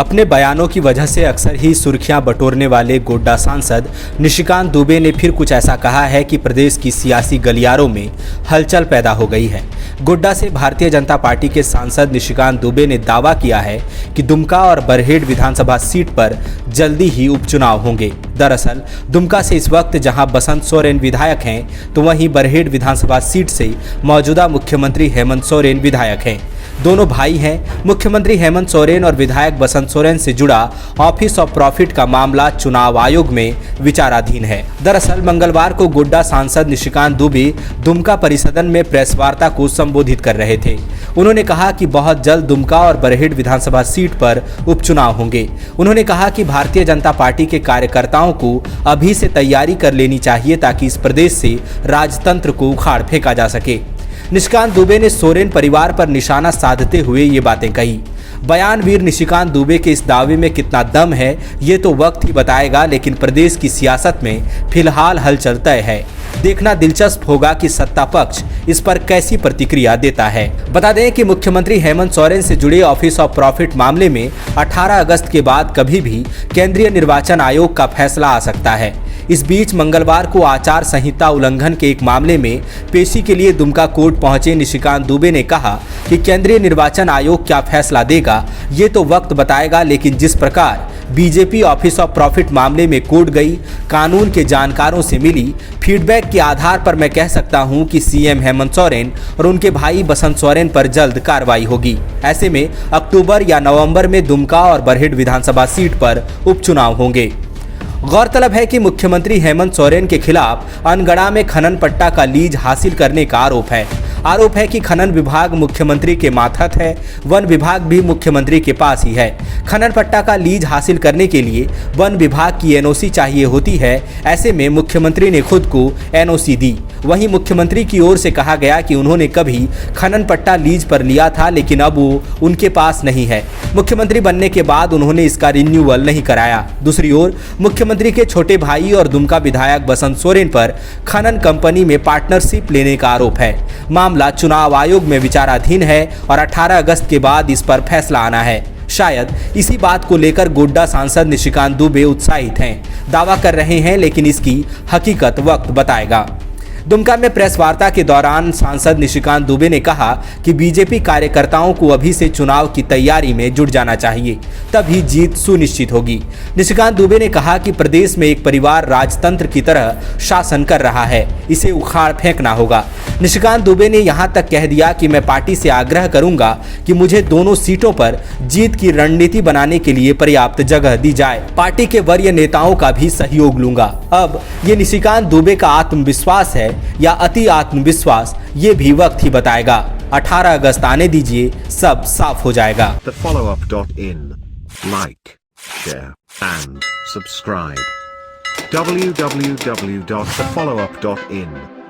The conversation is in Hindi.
अपने बयानों की वजह से अक्सर ही सुर्खियां बटोरने वाले गोड्डा सांसद निशिकांत दुबे ने फिर कुछ ऐसा कहा है कि प्रदेश की सियासी गलियारों में हलचल पैदा हो गई है। गोड्डा से भारतीय जनता पार्टी के सांसद निशिकांत दुबे ने दावा किया है कि दुमका और बरहेट विधानसभा सीट पर जल्दी ही उपचुनाव होंगे। दरअसल दुमका से इस वक्त जहां बसंत सोरेन विधायक हैं, तो वहीं बरहेट विधानसभा सीट से मौजूदा मुख्यमंत्री हेमंत सोरेन विधायक हैं। दोनों भाई हैं। मुख्यमंत्री हेमंत सोरेन और विधायक बसंत सोरेन से जुड़ा ऑफिस ऑफ प्रॉफिट का मामला चुनाव आयोग में विचाराधीन है। दरअसल मंगलवार को गोड्डा सांसद निशिकांत दुबे दुमका परिसदन में प्रेस वार्ता को संबोधित कर रहे थे। उन्होंने कहा कि बहुत जल्द दुमका और बरहेट विधानसभा सीट पर उपचुनाव होंगे। उन्होंने कहा कि भारतीय जनता पार्टी के कार्यकर्ताओं को अभी से तैयारी कर लेनी चाहिए ताकि इस प्रदेश से राजतंत्र को उखाड़ फेंका जा सके। निशिकांत दुबे ने सोरेन परिवार पर निशाना साधते हुए ये बातें कही। बयानवीर निशिकांत दुबे के इस दावे में कितना दम है ये तो वक्त ही बताएगा, लेकिन प्रदेश की सियासत में फिलहाल हलचल तय है। देखना दिलचस्प होगा कि सत्ता पक्ष इस पर कैसी प्रतिक्रिया देता है। बता दें कि मुख्यमंत्री हेमंत सोरेन से जुड़े ऑफिस ऑफ प्रॉफिट मामले में 18 अगस्त के बाद कभी भी केंद्रीय निर्वाचन आयोग का फैसला आ सकता है। इस बीच मंगलवार को आचार संहिता उल्लंघन के एक मामले में पेशी के लिए दुमका कोर्ट पहुंचे निशिकांत दुबे ने कहा कि केंद्रीय निर्वाचन आयोग क्या फैसला देगा ये तो वक्त बताएगा, लेकिन जिस प्रकार बीजेपी ऑफिस ऑफ प्रॉफिट मामले में कोर्ट गई, कानून के जानकारों से मिली फीडबैक के आधार पर मैं कह सकता हूं कि सीएम हेमंत सोरेन और उनके भाई बसंत सोरेन पर जल्द कार्रवाई होगी। ऐसे में अक्टूबर या नवंबर में दुमका और बरहेट विधानसभा सीट पर उपचुनाव होंगे। गौरतलब है कि मुख्यमंत्री हेमंत सोरेन के खिलाफ अनगढ़ा में खनन पट्टा का लीज हासिल करने का आरोप है कि खनन विभाग मुख्यमंत्री के मातहत है, वन विभाग भी मुख्यमंत्री के पास ही है। खनन पट्टा का लीज हासिल करने के लिए वन विभाग की एनओसी चाहिए होती है। ऐसे में मुख्यमंत्री ने खुद को एनओसी दी। वहीं मुख्यमंत्री की ओर से कहा गया कि उन्होंने कभी खनन पट्टा लीज पर लिया था, लेकिन अब वो उनके पास नहीं है। मुख्यमंत्री बनने के बाद उन्होंने इसका रिन्यूअल नहीं कराया। दूसरी ओर मुख्यमंत्री के छोटे भाई और दुमका विधायक बसंत सोरेन पर खनन कंपनी में पार्टनरशिप लेने का आरोप है। मामला चुनाव आयोग में विचाराधीन है और 18 अगस्त के बाद इस पर फैसला आना है। शायद इसी बात को लेकर गोड्डा सांसद निशिकांत दुबे उत्साहित हैं, दावा कर रहे हैं, लेकिन इसकी हकीकत वक्त बताएगा। दुमका में प्रेस वार्ता के दौरान सांसद निशिकांत दुबे ने कहा कि बीजेपी कार्यकर्ताओं को अभी से चुनाव की तैयारी में जुट जाना चाहिए, तभी जीत सुनिश्चित होगी। निशिकांत दुबे ने कहा कि प्रदेश में एक परिवार राजतंत्र की तरह शासन कर रहा है, इसे उखाड़ फेंकना होगा। निशिकांत दुबे ने यहां तक कह दिया कि मैं पार्टी से आग्रह करूंगा कि मुझे दोनों सीटों पर जीत की रणनीति बनाने के लिए पर्याप्त जगह दी जाए। पार्टी के वरीय नेताओं का भी सहयोग लूंगा। अब ये निशिकांत दुबे का आत्मविश्वास है या अति आत्मविश्वास, ये भी वक्त ही बताएगा। 18 अगस्त आने दीजिए, सब साफ हो जाएगा। TheFollowUp.in Like, share and subscribe. www.thefollowup.in